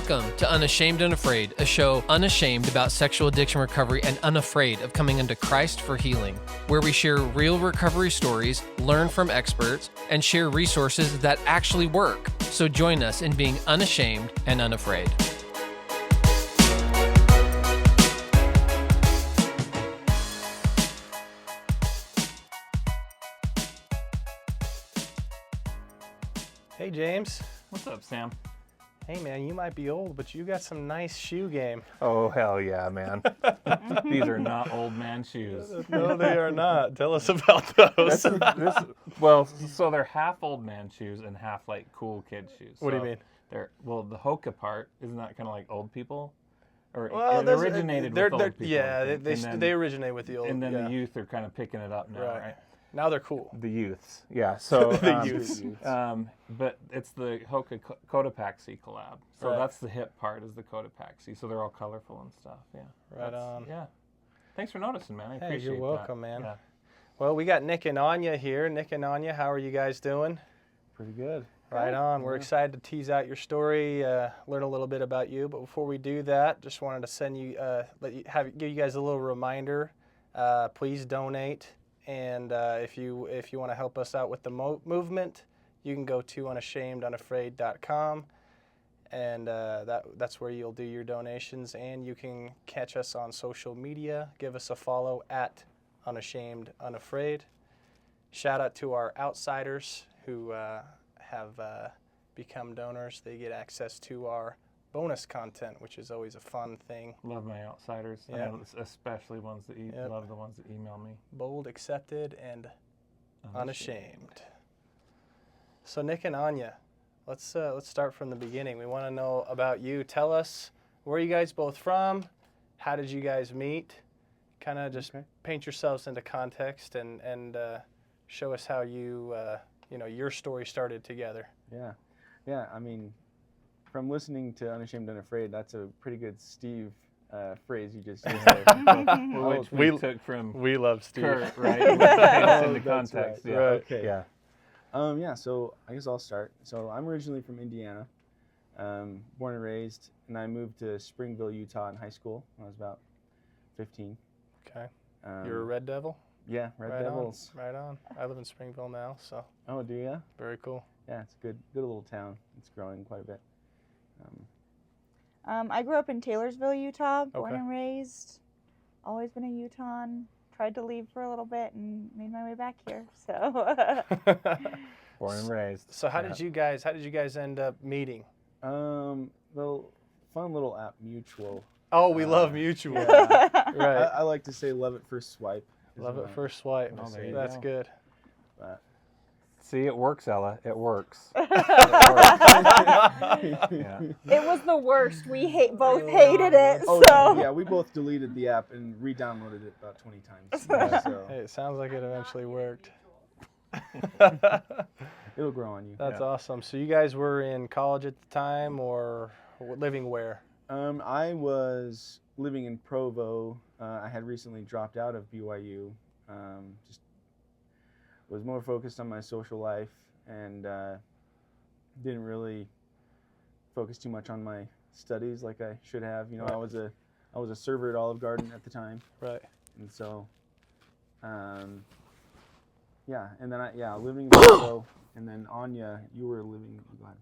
Welcome to Unashamed, Unafraid, a show unashamed about sexual addiction recovery and unafraid of coming into Christ for healing, where we share real recovery stories, learn from experts, and share resources that actually work. So join us in being unashamed and unafraid. Hey, James. What's up, Sam? Hey, man, you might be old, but you got some nice shoe game. Oh, hell yeah, man. These are not old man shoes. No, they are not. Tell us about those. So they're half old man shoes and half like cool kid shoes. What do you mean? The Hoka part, isn't that kind of like old people? Or Well, it originated with old people. Yeah, they originate with the old. And then yeah. the youth are kind of picking it up now, right? Now they're cool. The youths, yeah. So the youths. But it's the Hoka Cotopaxi collab. So Right. that's the hip part is the Cotopaxi. So they're all colorful and stuff. Yeah. Right on. Yeah. Thanks for noticing, man. I appreciate You're welcome, that. man. Yeah. Well, we got Nick and Anja here. Nick and Anja, how are you guys doing? Pretty good. Right on. We're excited to tease out your story, learn a little bit about you. But before we do that, just wanted to send you, give you guys a little reminder. Please donate. And if you want to help us out with the movement, you can go to unashamedunafraid.com, and that's where you'll do your donations. And you can catch us on social media. Give us a follow at Unashamed Unafraid. Shout out to our outsiders who have become donors. They get access to our bonus content, which is always a fun thing. Love my outsiders, especially ones that love the ones that email me. Bold, accepted, and unashamed. So Nick and Anja, let's start from the beginning. We want to know about you. Tell us where you guys both from. How did you guys meet? Kind of just paint yourselves into context and show us how you your story started together. Yeah. I mean, from listening to Unashamed Unafraid, that's a pretty good Steve phrase you just used there. Which we took from We love Steve. Kurt, right? In the That's context. right. Yeah. Right. Okay. So I guess I'll start. So I'm originally from Indiana, born and raised, and I moved to Springville, Utah in high school when I was about 15. Okay. You're a Red Devil? Yeah, Red Devils. Right on. I live in Springville now, so. Oh, do you? Very cool. Yeah, it's a good little town. It's growing quite a bit. I grew up in Taylorsville, Utah, born Okay. and raised. Always been a Utahn. Tried to leave for a little bit and made my way back here. So. Born and raised. So how did you guys end up meeting? Well, fun little app, Mutual. Oh, we love Mutual. Yeah. Right. I like to say love at first swipe. Love at first swipe. Oh, there you That's go. good. But See, it works, Ella. It works. It was the worst. We both hated it. Oh, So. yeah, we both deleted the app and re-downloaded it about 20 times. So Hey, it sounds like it eventually worked. it'll grow on you. That's awesome. So you guys were in college at the time, or living where? I was living in Provo. I had recently dropped out of BYU. Just was more focused on my social life and didn't really focus too much on my studies like I should have. You know, Right. I was a server at Olive Garden at the time, Right. and so and then living in Provo, and then Anja, you were living. Go ahead.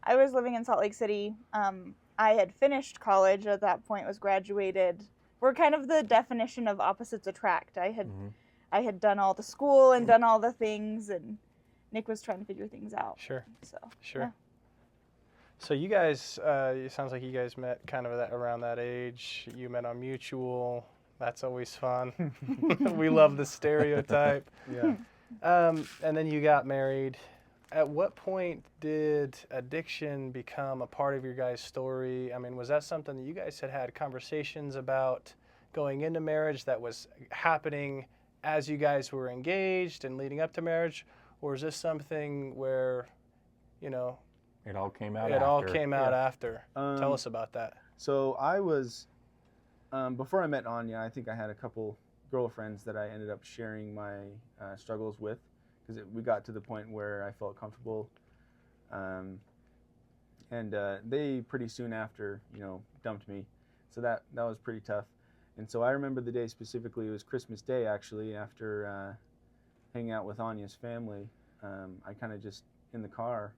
I was living in Salt Lake City. I had finished college at that point, was graduated. We're kind of the definition of opposites attract. I had done all the school and done all the things, and Nick was trying to figure things out. Sure. So. Sure. Yeah. So you guys, it sounds like you guys met kind of around that age. You met on Mutual. That's always fun. We love the stereotype. Yeah. And then you got married. At what point did addiction become a part of your guys' story? I mean, was that something that you guys had conversations about going into marriage that was happening as you guys were engaged and leading up to marriage? Or is this something where, It all came out it after. all came out after? Tell us about that. So I was, before I met Anja, I think I had a couple girlfriends that I ended up sharing my struggles with, because we got to the point where I felt comfortable and they pretty soon after, dumped me. So that was pretty tough. And so I remember the day specifically. It was Christmas Day, actually, after hanging out with Anja's family. I kind of just in the car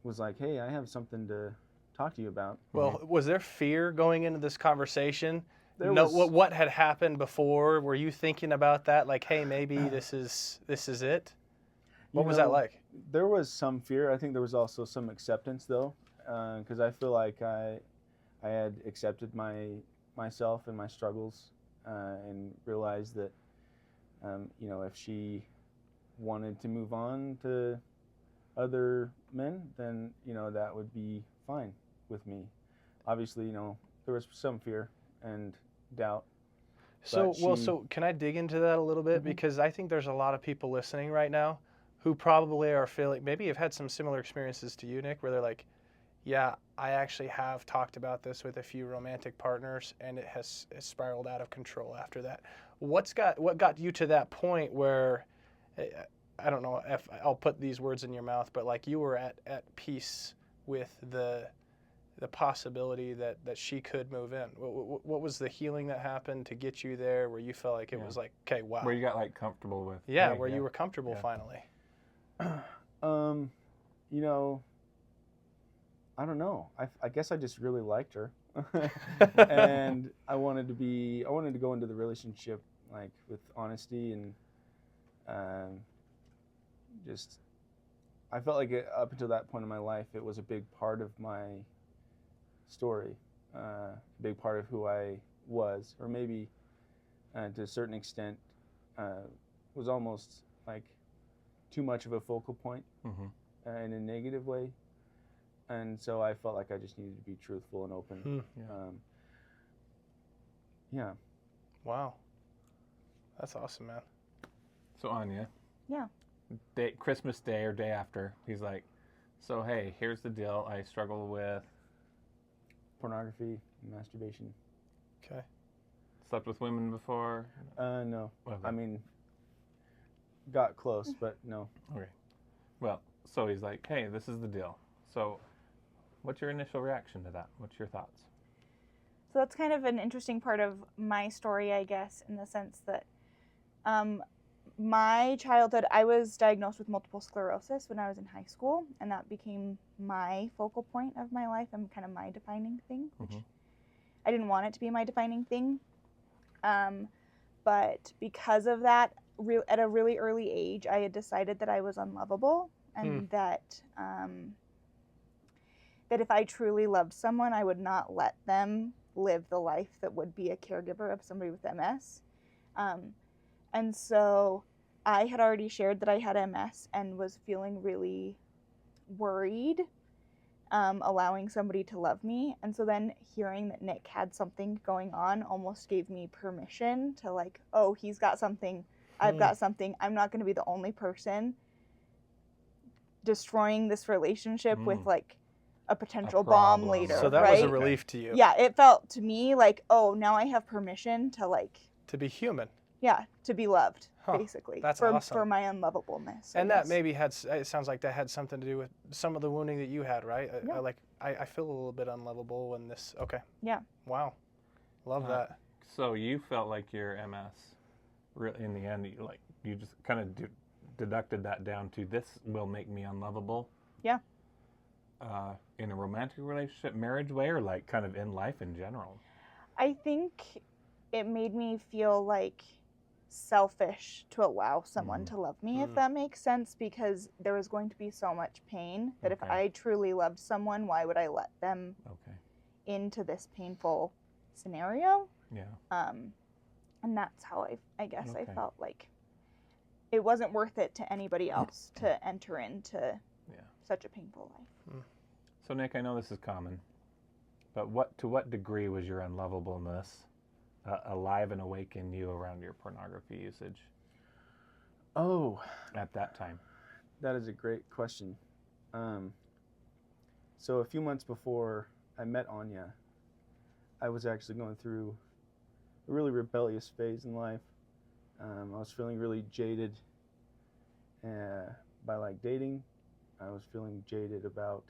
was like, hey, I have something to talk to you about. Well, was there fear going into this conversation? There No, was. what had happened before? Were you thinking about that? Like, hey, maybe this is it? What was that like? There was some fear. I think there was also some acceptance, though, because I feel like I had accepted myself and my struggles, and realized that, if she wanted to move on to other men, then that would be fine with me. Obviously, there was some fear and doubt. So can I dig into that a little bit? Mm-hmm. Because I think there's a lot of people listening right now who probably are feeling, maybe have had some similar experiences to you, Nick, where they're like, yeah, I actually have talked about this with a few romantic partners, and it has spiraled out of control after that. What got you to that point where, I don't know if I'll put these words in your mouth, but like you were at peace with the possibility that she could move in? What was the healing that happened to get you there, where you felt like it was like, okay, wow. Where you got like comfortable with. Yeah, where you were comfortable finally. I don't know. I guess I just really liked her, and I wanted to go into the relationship like with honesty, and just I felt like up until that point in my life, it was a big part of my story, a big part of who I was, or maybe to a certain extent was almost like too much of a focal point in a negative way. And so I felt like I just needed to be truthful and open. Yeah. Wow. That's awesome, man. So Anja. Yeah. Christmas Day or day after, he's like, so hey, here's the deal. I struggle with Pornography, masturbation. Okay. Slept with women before? No. Okay. I mean, got close, but no. Okay. Well, so he's like, hey, this is the deal. So what's your initial reaction to that? What's your thoughts? So that's kind of an interesting part of my story, I guess, in the sense that my childhood, I was diagnosed with multiple sclerosis when I was in high school, and that became my focal point of my life and kind of my defining thing, which I didn't want it to be my defining thing. But because of that, at a really early age, I had decided that I was unlovable, and that if I truly loved someone, I would not let them live the life that would be a caregiver of somebody with MS. And so I had already shared that I had MS and was feeling really worried, allowing somebody to love me. And so then hearing that Nick had something going on almost gave me permission to like, oh, he's got something, I've got something. I'm not going to be the only person destroying this relationship with like a potential bomb later. So that right? was a relief to you. Yeah, it felt to me like, oh, now I have permission to like... To be human. Yeah, to be loved, basically. That's for, awesome. For my unlovableness. And that maybe it sounds like that had something to do with some of the wounding that you had, right? Yeah. I feel a little bit unlovable when this, okay. Yeah. Wow. Love that. So you felt like your MS, really, in the end, you just kind of deducted that down to this will make me unlovable. Yeah. In a romantic relationship, marriage way, or like kind of in life in general? I think it made me feel like selfish to allow someone to love me, if that makes sense, because there was going to be so much pain that if I truly loved someone, why would I let them into this painful scenario? Yeah. And that's how I guess I felt like it wasn't worth it to anybody else to enter into such a painful life. So Nick, I know this is common, but to what degree was your unlovableness alive and awake in you around your pornography usage? Oh, at that time. That is a great question. So a few months before I met Anja, I was actually going through a really rebellious phase in life. I was feeling really jaded by like dating. I was feeling jaded about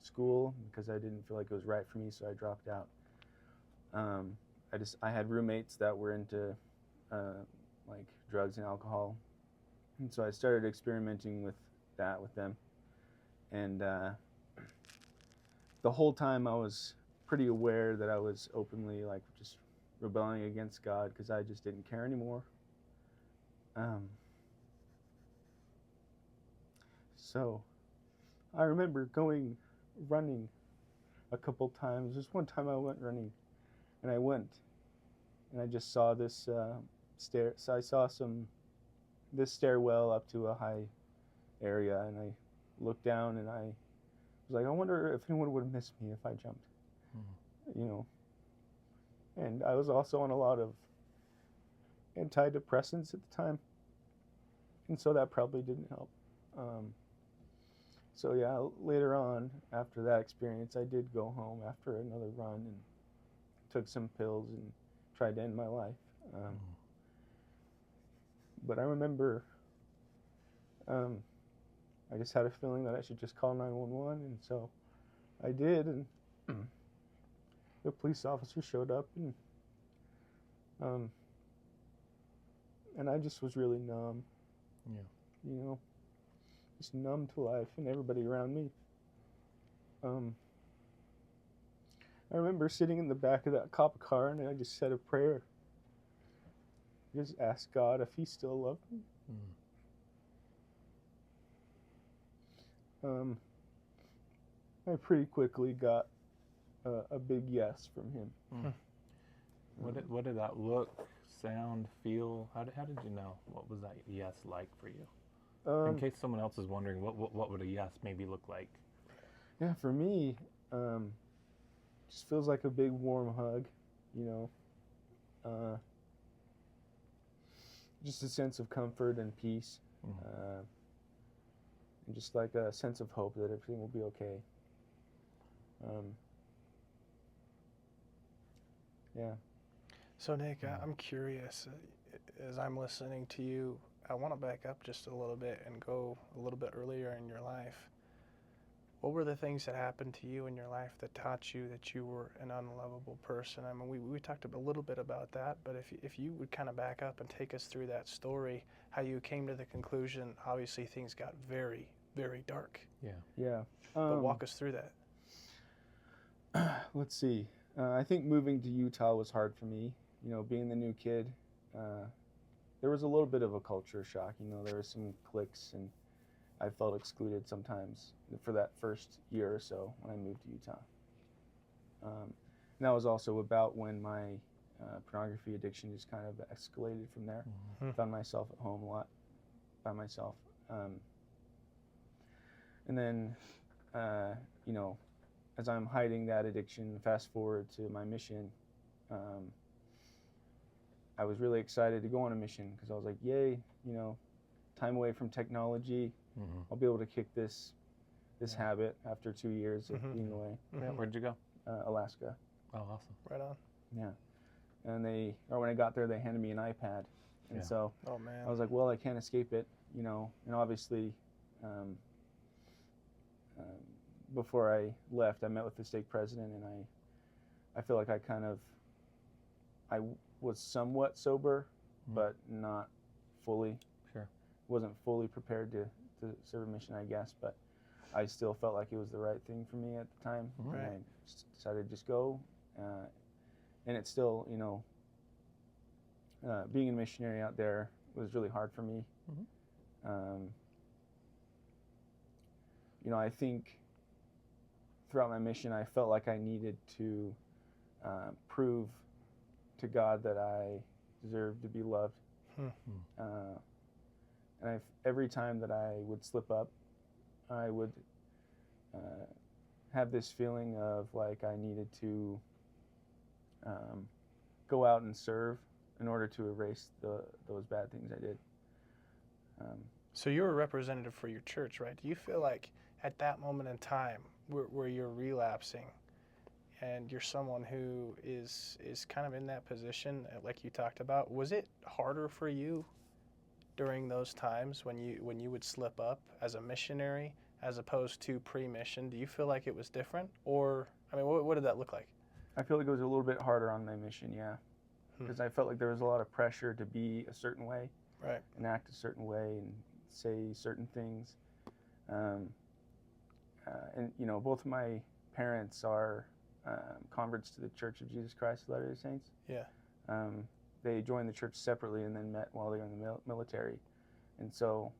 school because I didn't feel like it was right for me, so I dropped out. I had roommates that were into like drugs and alcohol, and so I started experimenting with that with them. And the whole time I was pretty aware that I was openly like just rebelling against God because I just didn't care anymore. So I remember going running a couple times. Just one time I went running, and I just saw this stair. So I saw this stairwell up to a high area, and I looked down, and I was like, I wonder if anyone would miss me if I jumped, you know. And I was also on a lot of antidepressants at the time, and so that probably didn't help. So yeah, later on, after that experience, I did go home after another run and took some pills and tried to end my life. But I remember I just had a feeling that I should just call 911, and so I did, and the police officer showed up, and I just was really numb. Yeah. You know, just numb to life and everybody around me. I remember sitting in the back of that cop car, and I just said a prayer. Just asked God if He still loved me. I pretty quickly got a big yes from Him. What did that look, sound, feel? How did you know? What was that yes like for you? In case someone else is wondering, what would a yes maybe look like? Yeah, for me, just feels like a big warm hug, you know. Just a sense of comfort and peace, and just like a sense of hope that everything will be okay. Yeah. So Nick, I'm curious, as I'm listening to you, I want to back up just a little bit and go a little bit earlier in your life. What were the things that happened to you in your life that taught you that you were an unlovable person? I mean, we talked a little bit about that, but if you would kind of back up and take us through that story, how you came to the conclusion, obviously things got very, very dark. Yeah. But walk us through that. Let's see. I think moving to Utah was hard for me. You know, being the new kid, there was a little bit of a culture shock. You know, there were some cliques, and I felt excluded sometimes for that first year or so when I moved to Utah. And that was also about when my pornography addiction just kind of escalated from there. Found myself at home a lot by myself. And then, you know, as I'm hiding that addiction, fast forward to my mission, I was really excited to go on a mission because I was like, yay, you know, time away from technology. I'll be able to kick this habit after 2 years of being away. Yeah, where'd you go? Alaska. Oh, awesome. Right on. Yeah. And when I got there, they handed me an iPad. And so Oh man. I was like, well, I can't escape it, you know. And obviously, before I left, I met with the stake president, and I feel like I was somewhat sober, but not fully. Sure. Wasn't fully prepared to serve a mission, I guess, but I still felt like it was the right thing for me at the time. Right. And I decided to just go. And it's still, you know, being a missionary out there was really hard for me. You know, I think throughout my mission, I felt like I needed to prove to God that I deserved to be loved. And every time that I would slip up, I would have this feeling of like I needed to go out and serve in order to erase those bad things I did. So you're a representative for your church, right? Do you feel like at that moment in time where you're relapsing and you're someone who is kind of in that position, like you talked about, was it harder for you during those times when you would slip up as a missionary, as opposed to pre-mission. Do you feel like it was different? Or, I mean, what did that look like? I feel like it was a little bit harder on my mission, yeah. Because I felt like there was a lot of pressure to be a certain way, Right. and act a certain way, and say certain things. And you know, both of my parents are converts to the Church of Jesus Christ of Latter-day Saints. Yeah. They joined the church separately and then met while they were in the military. And so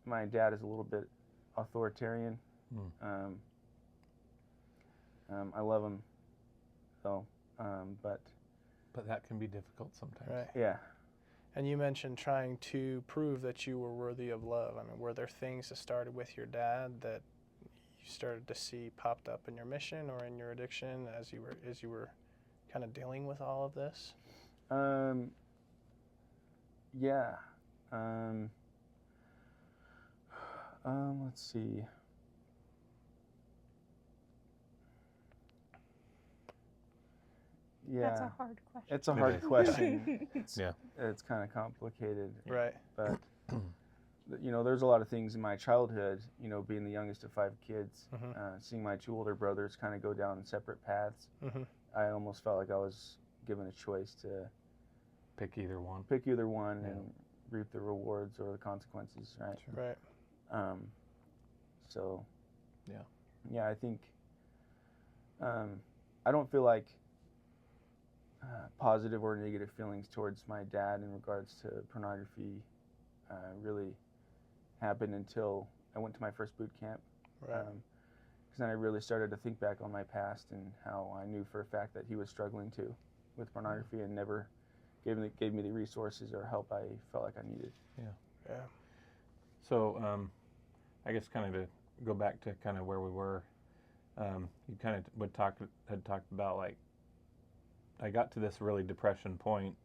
my dad is a little bit authoritarian. I love him, though, but that can be difficult sometimes. Right. yeah. And you mentioned trying to prove that you were worthy of love. I mean, were there things that started with your dad that you started to see popped up in your mission or in your addiction as you were kind of dealing with all of this? Yeah. Let's see. Yeah. That's a hard question. It's a It hard is. question. Yeah. It's kind of complicated. Right. But, you know, there's a lot of things in my childhood, you know, being the youngest of 5 kids, seeing my 2 older brothers kind of go down separate paths. I almost felt like I was given a choice to Pick either one. and reap the rewards or the consequences, right? Right. So, Yeah. yeah, I think I don't feel like positive or negative feelings towards my dad in regards to pornography really happened until I went to my first boot camp. Right. Because then I really started to think back on my past and how I knew for a fact that he was struggling too with pornography and never gave me the resources or help I felt like I needed. Yeah. So, I guess kind of to go back to kind of where we were, you kind of had talked about, like, I got to this really depression point.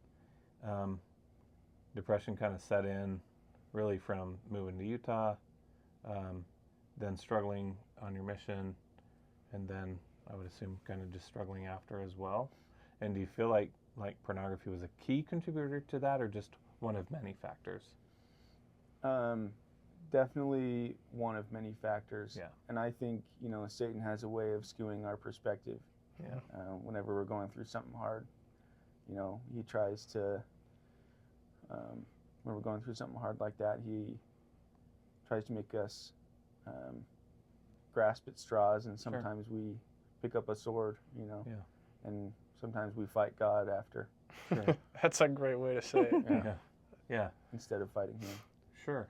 Depression kind of set in really from moving to Utah, then struggling on your mission, and then I would assume kind of just struggling after as well. And do you feel like pornography was a key contributor to that, or just one of many factors? Definitely one of many factors. Yeah. And I think, you know, Satan has a way of skewing our perspective. Yeah. Whenever we're going through something hard, you know, he tries to, when we're going through something hard like that, he tries to make us grasp at straws, and sometimes we pick up a sword, you know, and sometimes we fight God after. Sure. That's a great way to say it. Yeah. Instead of fighting him. Sure.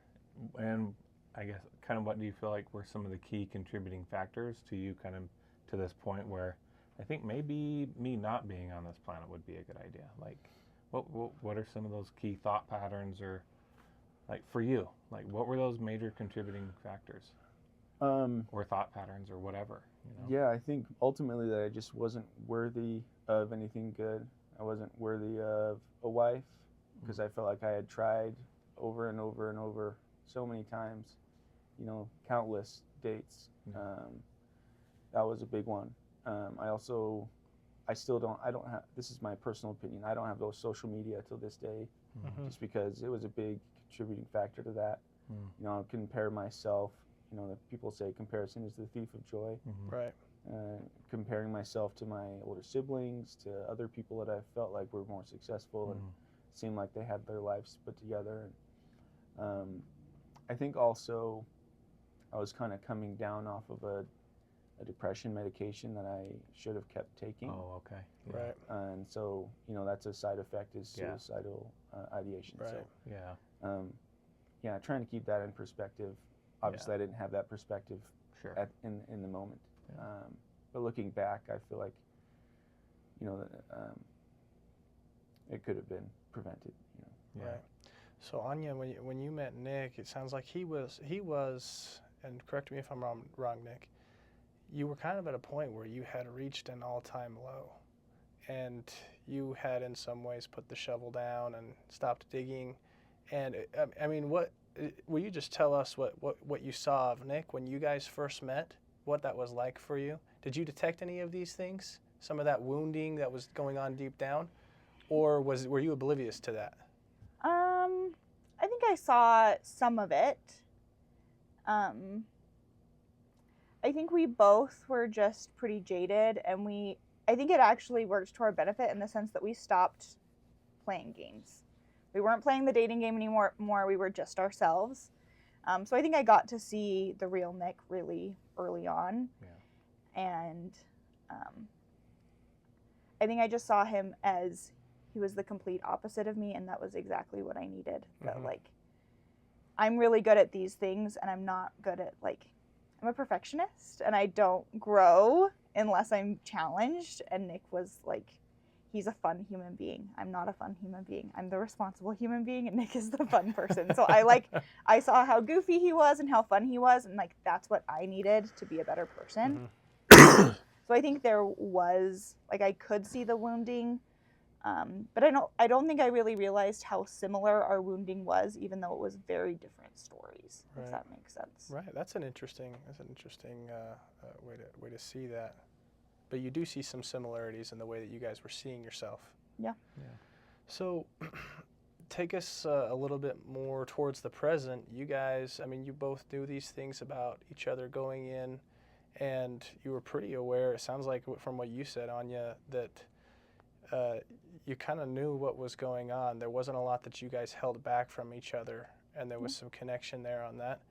And I guess kind of what do you feel like were some of the key contributing factors to you kind of to this point where I think maybe me not being on this planet would be a good idea? Like, what are some of those key thought patterns, or like for you, like what were those major contributing factors, or thought patterns, or whatever? You know? Yeah, I think ultimately that I just wasn't worthy of anything good. I wasn't worthy of a wife because I felt like I had tried over and over and over so many times, you know, countless dates. That was a big one. I don't have, this is my personal opinion, I don't have those social media till this day, just because it was a big contributing factor to that. You know, I compare myself, you know, that people say comparison is the thief of joy. Right. Comparing myself to my older siblings, to other people that I felt like were more successful and seemed like they had their lives put together. I think also I was kind of coming down off of a depression medication that I should have kept taking. Oh, okay. Yeah. Right. And so, you know, that's a side effect is suicidal ideation. Right. So, yeah, trying to keep that in perspective. Obviously, I didn't have that perspective in the moment. Yeah. But looking back, I feel like, you know, it could have been prevented. You know. Yeah. Right. So Anja, when you met Nick, it sounds like he was, and correct me if I'm wrong, Nick, you were kind of at a point where you had reached an all-time low, and you had in some ways put the shovel down and stopped digging. And I mean, will you just tell us what you saw of Nick when you guys first met, what that was like for you? Did you detect any of these things, some of that wounding that was going on deep down, or were you oblivious to that? I think I saw some of it. I think we both were just pretty jaded, and I think it actually worked to our benefit in the sense that we stopped playing games. We weren't playing the dating game anymore. We were just ourselves. So I think I got to see the real Nick really early on. Yeah. And I think I just saw him as he was the complete opposite of me, and that was exactly what I needed. That like, I'm really good at these things, and I'm not good at like, I'm a perfectionist, and I don't grow unless I'm challenged. And Nick was like, he's a fun human being. I'm not a fun human being. I'm the responsible human being, and Nick is the fun person. So I saw how goofy he was and how fun he was, and like that's what I needed to be a better person. So I think there was like, I could see the wounding, but I don't think I really realized how similar our wounding was, even though it was very different stories. If that makes sense. Right. That's an interesting way to see that. But you do see some similarities in the way that you guys were seeing yourself. Yeah. Yeah. So take us a little bit more towards the present. You guys, I mean, you both knew these things about each other going in, and you were pretty aware, it sounds like from what you said, Anja, that you kind of knew what was going on. There wasn't a lot that you guys held back from each other, and there was some connection there on that.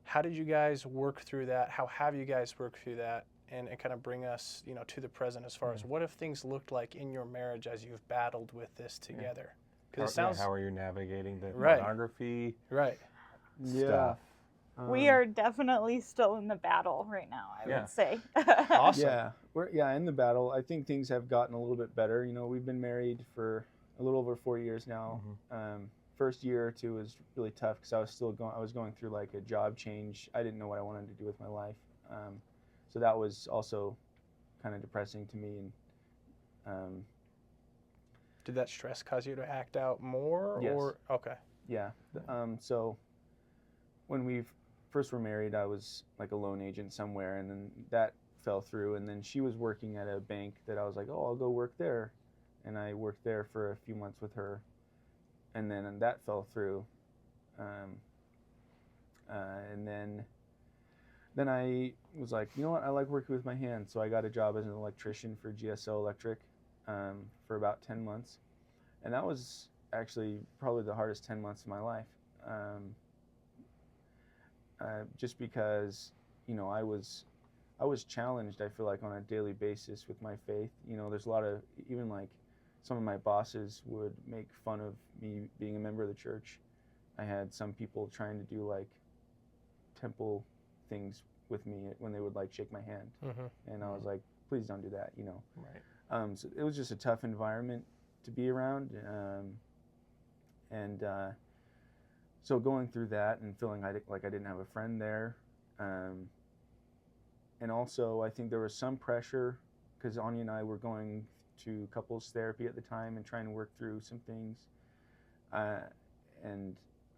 How did you guys work through that? How have you guys worked through that? And kind of bring us, to the present as far as what have things looked like in your marriage as you've battled with this together? Because it sounds. How are you navigating the pornography? Right. Stuff. We are definitely still in the battle right now, I would say. Awesome. Yeah, we're in the battle. I think things have gotten a little bit better. We've been married for a little over 4 years now. First year or two was really tough because I was going through like a job change. I didn't know what I wanted to do with my life. So that was also kind of depressing to me. And did that stress cause you to act out more? Yes. Or okay. Yeah. So when we first were married, I was like a loan agent somewhere, and then that fell through. And then she was working at a bank that I was like, oh, I'll go work there. And I worked there for a few months with her, and then that fell through. And then I was like, you know what, I like working with my hands. So I got a job as an electrician for GSO Electric for about 10 months. And that was actually probably the hardest 10 months of my life. Just because, I was challenged, I feel like, on a daily basis with my faith. There's a lot of, even like some of my bosses would make fun of me being a member of the church. I had some people trying to do like temple things with me when they would like shake my hand, and I was like, please don't do that, Right. So it was just a tough environment to be around, and so going through that and feeling like I didn't have a friend there, and also I think there was some pressure because Anja and I were going to couples therapy at the time and trying to work through some things, and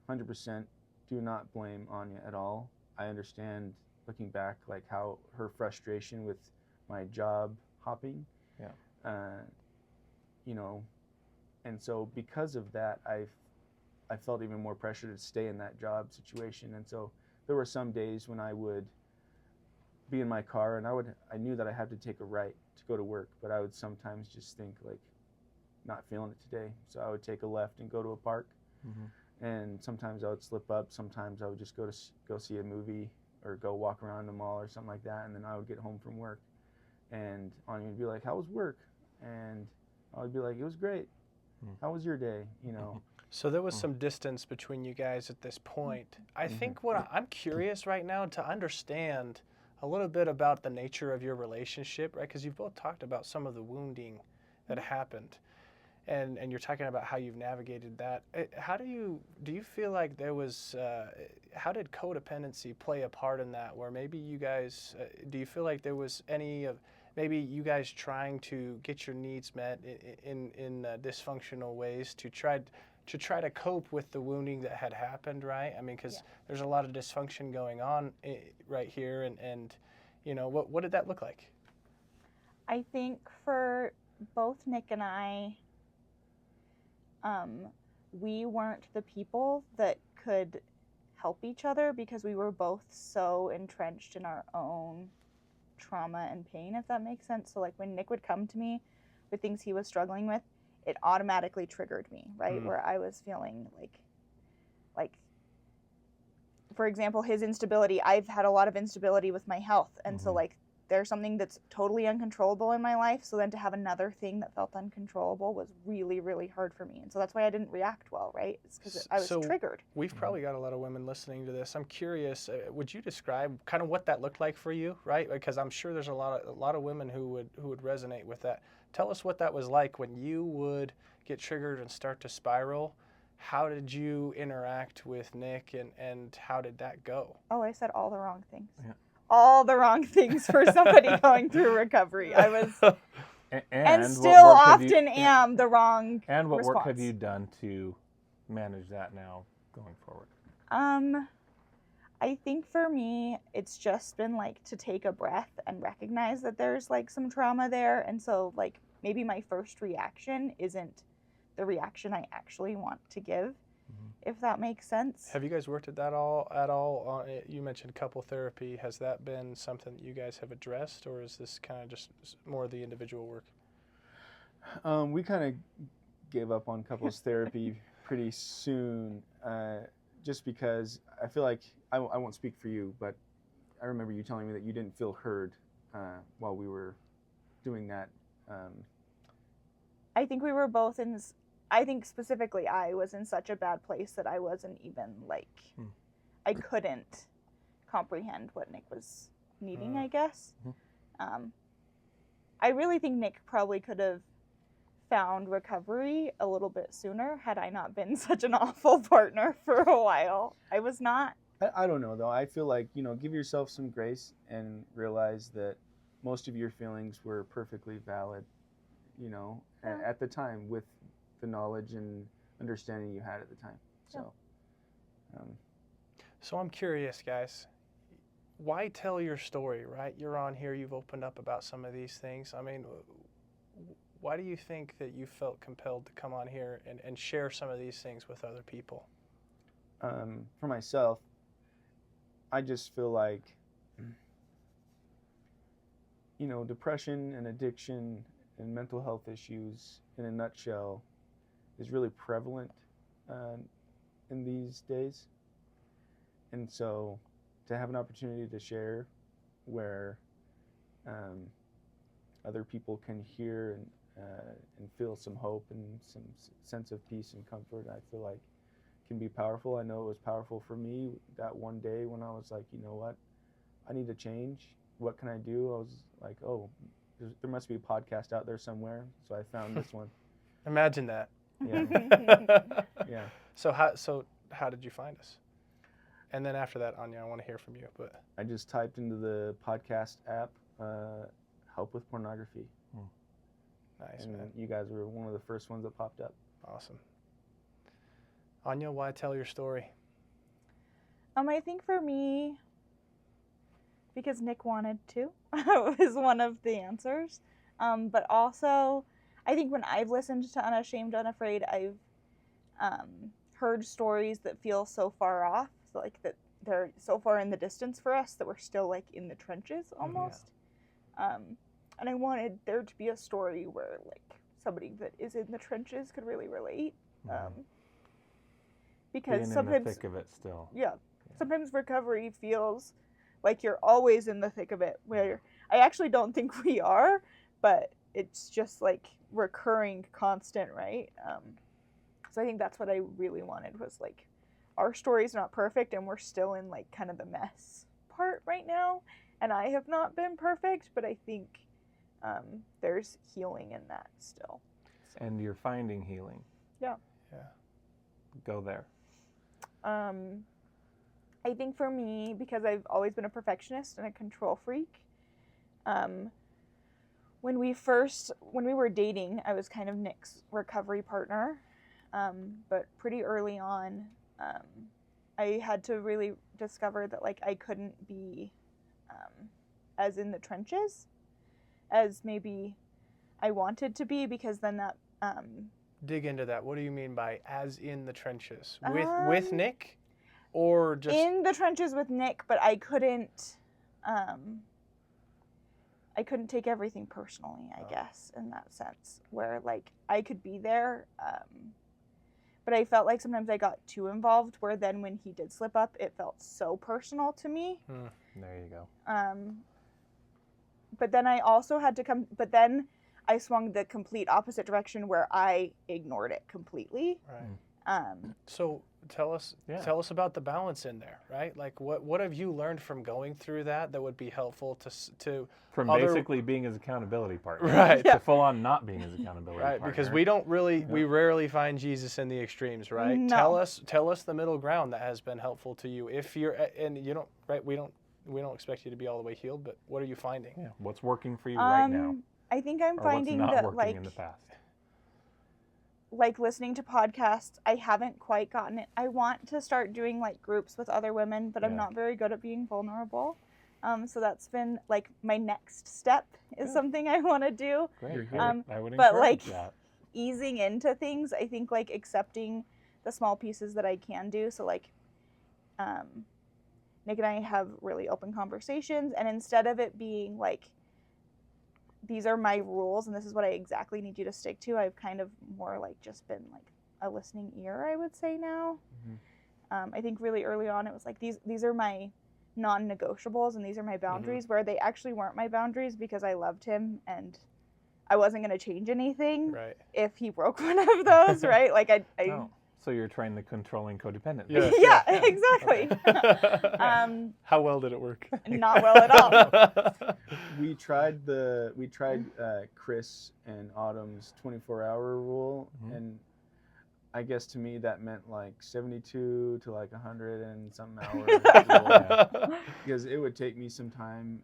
100% do not blame Anja at all. I understand, looking back, like how her frustration with my job hopping, and so because of that, I felt even more pressure to stay in that job situation. And so there were some days when I would be in my car and I knew that I had to take a right to go to work, but I would sometimes just think like, not feeling it today. So I would take a left and go to a park. And sometimes I would slip up. Sometimes I would just go see a movie or go walk around the mall or something like that. And then I would get home from work, and Anja would be like, "How was work?" And I would be like, "It was great. How was your day?" So there was some distance between you guys at this point. I think what I'm curious right now to understand a little bit about the nature of your relationship, right? Because you've both talked about some of the wounding that happened. And you're talking about how you've navigated that. How do you feel like there was, how did codependency play a part in that? Where maybe you guys, do you feel like there was any of, maybe you guys trying to get your needs met in dysfunctional ways to try to cope with the wounding that had happened, right? I mean, because there's a lot of dysfunction going on right here, and what did that look like? I think for both Nick and I, we weren't the people that could help each other because we were both so entrenched in our own trauma and pain, if that makes sense. So like when Nick would come to me with things he was struggling with, it automatically triggered me, right? Where I was feeling like, for example, his instability. I've had a lot of instability with my health, and so like there's something that's totally uncontrollable in my life. So then to have another thing that felt uncontrollable was really, really hard for me. And so that's why I didn't react well, right? It's because I was triggered. We've probably got a lot of women listening to this. I'm curious, would you describe kind of what that looked like for you, right? Because I'm sure there's a lot of women who would resonate with that. Tell us what that was like when you would get triggered and start to spiral. How did you interact with Nick, and how did that go? Oh, I said all the wrong things. Yeah. All the wrong things for somebody going through recovery. I was, and what still work have often am the wrong And what response. work have you done to manage that now going forward? I think for me, it's just been like to take a breath and recognize that there's like some trauma there. And so like maybe my first reaction isn't the reaction I actually want to give, if that makes sense. Have you guys worked at that at all? You mentioned couple therapy. Has that been something that you guys have addressed, or is this kind of just more of the individual work? We kind of gave up on couples therapy pretty soon, just because I feel like, I won't speak for you, but I remember you telling me that you didn't feel heard while we were doing that. I think we were both I think specifically I was in such a bad place that I wasn't even like, I couldn't comprehend what Nick was needing, I guess. I really think Nick probably could have found recovery a little bit sooner had I not been such an awful partner for a while. I was not. I don't know though. I feel like, give yourself some grace and realize that most of your feelings were perfectly valid, at the time with the knowledge and understanding you had at the time. So, So I'm curious, guys. Why tell your story, right? You're on here, you've opened up about some of these things. I mean, why do you think that you felt compelled to come on here and share some of these things with other people? For myself, I just feel like, depression and addiction and mental health issues in a nutshell is really prevalent in these days. And so to have an opportunity to share where other people can hear and feel some hope and some sense of peace and comfort, I feel like can be powerful. I know it was powerful for me that one day when I was like, you know what, I need to change. What can I do? I was like, oh, there must be a podcast out there somewhere. So I found this one. Imagine that. Yeah. Yeah. So how did you find us? And then after that, Anja, I want to hear from you. But I just typed into the podcast app, help with pornography. Nice, and man. You guys were one of the first ones that popped up. Awesome. Anja, why tell your story? I think for me, because Nick wanted to, was one of the answers. But also, I think when I've listened to Unashamed, Unafraid, I've heard stories that feel so far off, like that they're so far in the distance for us that we're still like in the trenches almost. And I wanted there to be a story where like somebody that is in the trenches could really relate. Because Being sometimes in the thick of it still. Yeah. Sometimes recovery feels like you're always in the thick of it, where I actually don't think we are, but it's just like recurring, constant, right? So I think that's what I really wanted, was like, our story's not perfect and we're still in like kind of the mess part right now. And I have not been perfect, but I think there's healing in that still. So. And you're finding healing. Yeah. Yeah. Go there. I think for me, because I've always been a perfectionist and a control freak, when we were dating, I was kind of Nick's recovery partner, but pretty early on, I had to really discover that like I couldn't be as in the trenches as maybe I wanted to be, because then that Dig into that. What do you mean by as in the trenches? With Nick? Or just in the trenches with Nick, but I couldn't I couldn't take everything personally, I guess, in that sense, where like I could be there, but I felt like sometimes I got too involved, where then when he did slip up, it felt so personal to me. There you go. But then I also had to but then I swung the complete opposite direction where I ignored it completely. Right. So tell us about the balance in there, right? Like what have you learned from going through that would be helpful to from basically being his accountability partner, right? To full on not being his accountability right, partner. because we rarely find Jesus in the extremes, right? No. Tell us the middle ground that has been helpful to you. If you're and you don't, right? We don't expect you to be all the way healed, but what are you finding? Yeah, what's working for you right now? I think I'm or finding what's not that working like in the past. Like listening to podcasts, I haven't quite gotten it. I want to start doing like groups with other women, but I'm not very good at being vulnerable. So that's been like my next step is something I want to do. Great. I would but encourage like that. easing into things, I think like accepting the small pieces that I can do. So like Nick and I have really open conversations, and instead of it being like, these are my rules and this is what I exactly need you to stick to, I've kind of more like just been like a listening ear, I would say now. I think really early on it was like these are my non-negotiables and these are my boundaries, where they actually weren't my boundaries because I loved him and I wasn't going to change anything if he broke one of those, right? Like I So you're trying the controlling codependent. Yeah, exactly. How well did it work? Not well at all. We tried Chris and Autumn's 24-hour rule, and I guess to me that meant like 72 to like 100 and some hours. Because it would take me some time,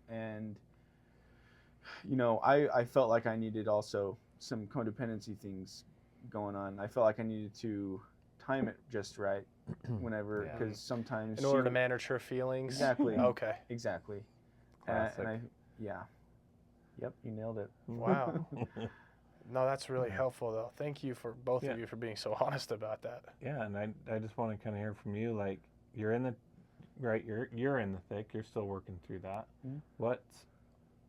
and I felt like I needed also some codependency things going on. I felt like I needed to time it just right whenever, because sometimes in order to manage her feelings. Exactly. Okay. Exactly. Classic. Yep, you nailed it. Wow. No, that's really helpful though. Thank you for both of you for being so honest about that. Yeah, and I just want to kind of hear from you, like you're in the you're in the thick, you're still working through that. What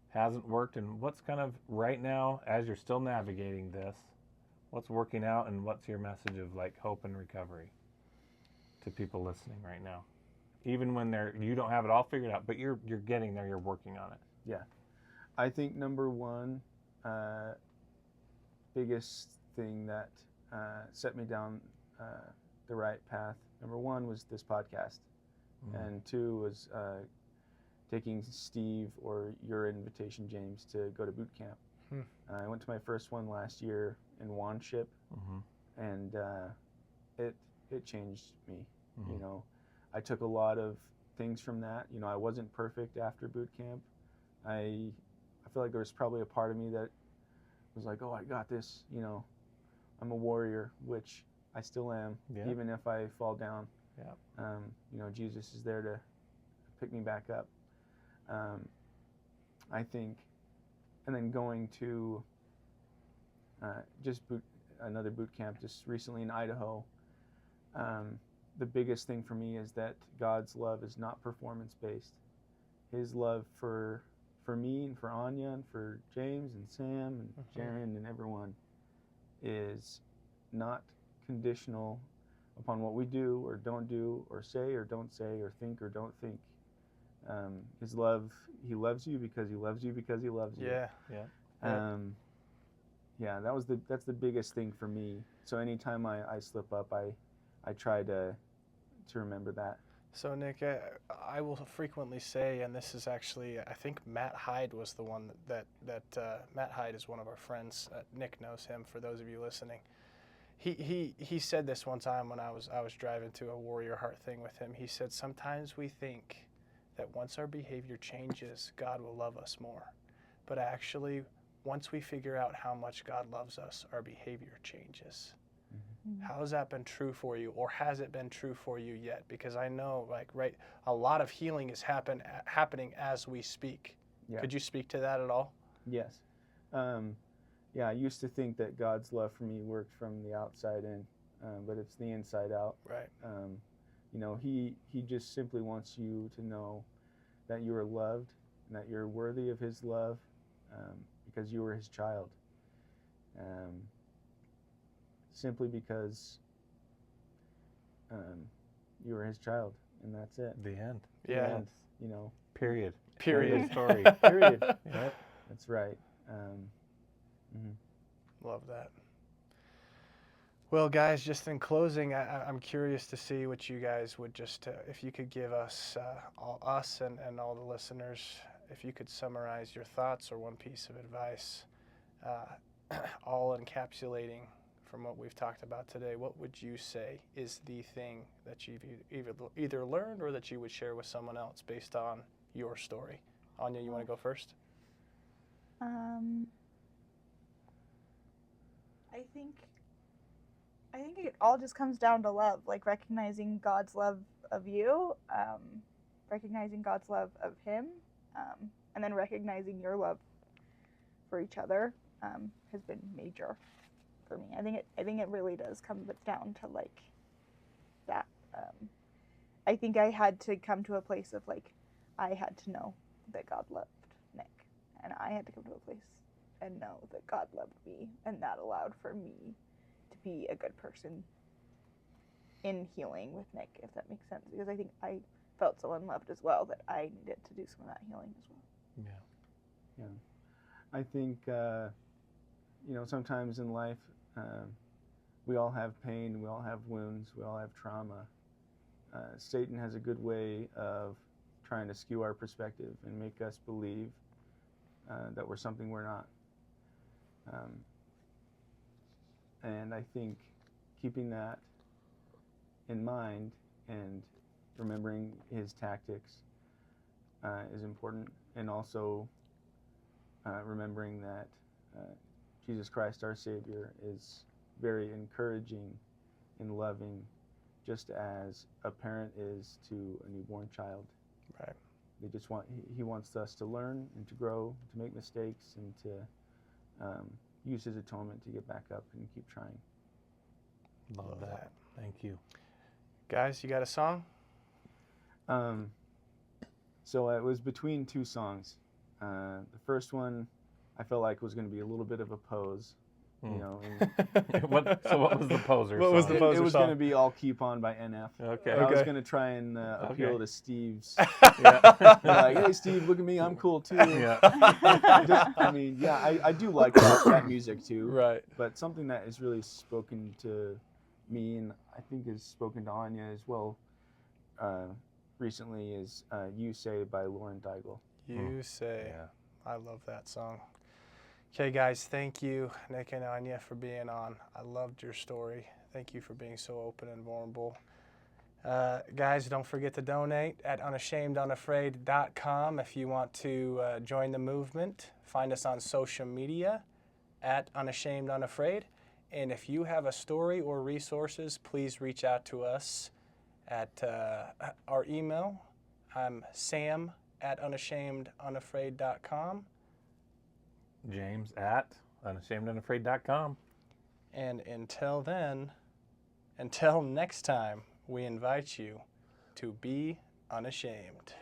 hasn't worked, and what's kind of right now as you're still navigating this, what's working out, and what's your message of like hope and recovery to people listening right now, even when you don't have it all figured out, but you're getting there, you're working on it. Yeah, I think number one, biggest thing that set me down the right path. Number one was this podcast, and two was taking Steve or your invitation, James, to go to boot camp. I went to my first one last year in Wanship, and it changed me. I took a lot of things from that. I wasn't perfect after boot camp. I feel like there was probably a part of me that was like, oh, I got this. I'm a warrior, which I still am, even if I fall down. Jesus is there to pick me back up. I think, and then going to another boot camp just recently in Idaho. The biggest thing for me is that God's love is not performance-based. His love for me and for Anja and for James and Sam and Jaron and everyone is not conditional upon what we do or don't do or say or don't say or think or don't think. His love, he loves you because he loves you because he loves you. That's the biggest thing for me. So anytime I slip up, I try to remember that. So Nick, I will frequently say, and this is actually, I think Matt Hyde was the one that Matt Hyde is one of our friends. Nick knows him. For those of you listening, he said this one time when I was driving to a Warrior Heart thing with him. He said, sometimes we think that once our behavior changes, God will love us more, but actually, once we figure out how much God loves us, our behavior changes. How has that been true for you, or has it been true for you yet? Because I know, a lot of healing is happening as we speak. Yeah. Could you speak to that at all? Yes. I used to think that God's love for me worked from the outside in, but it's the inside out. Right. He just simply wants you to know that you are loved and that you're worthy of His love because you were His child. Simply because you were His child, and that's it. The end. The Yeah. end, you know. Period. Period. End of story. Period. Yep. That's right. Love that. Well, guys, just in closing, I'm curious to see what you guys would just, if you could give us, and all the listeners, if you could summarize your thoughts or one piece of advice, all encapsulating from what we've talked about today, what would you say is the thing that you've either learned or that you would share with someone else based on your story? Anja, you want to go first? I think it all just comes down to love, like recognizing God's love of you, recognizing God's love of Him, and then recognizing your love for each other has been major for me. I think it really does come down to like that. I think I had to come to a place of like I had to know that God loved Nick, and I had to come to a place and know that God loved me, and that allowed for me to be a good person in healing with Nick, if that makes sense, because I think I felt so unloved as well that I needed to do some of that healing as well. Yeah. I think, sometimes in life, we all have pain, we all have wounds, we all have trauma. Satan has a good way of trying to skew our perspective and make us believe that we're something we're not. And I think keeping that in mind and remembering his tactics is important, and also remembering that Jesus Christ, our Savior, is very encouraging and loving, just as a parent is to a newborn child. Right. He wants us to learn and to grow, to make mistakes, and to use his atonement to get back up and keep trying. Love that. Thank you. Guys, you got a song? So it was between two songs. The first one I felt like was going to be a little bit of a pose, you know. So what was the poser What song? was the It poser was song? going to be I'll Keep On by NF. Okay. I was Okay. going to try and appeal to Steve's. Yeah. Like, hey, Steve, look at me, I'm cool too. Yeah. I do like that music too. Right. But something that has really spoken to me, and I think has spoken to Anja as well recently, is You Say by Lauren Daigle. You Say. Yeah. I love that song. Okay, guys, thank you, Nick and Anja, for being on. I loved your story. Thank you for being so open and vulnerable. Guys, don't forget to donate at unashamedunafraid.com if you want to join the movement. Find us on social media at unashamedunafraid. And if you have a story or resources, please reach out to us at our email. I'm Sam at unashamedunafraid.com. James at unashamedunafraid.com. And until then, until next time, we invite you to be unashamed.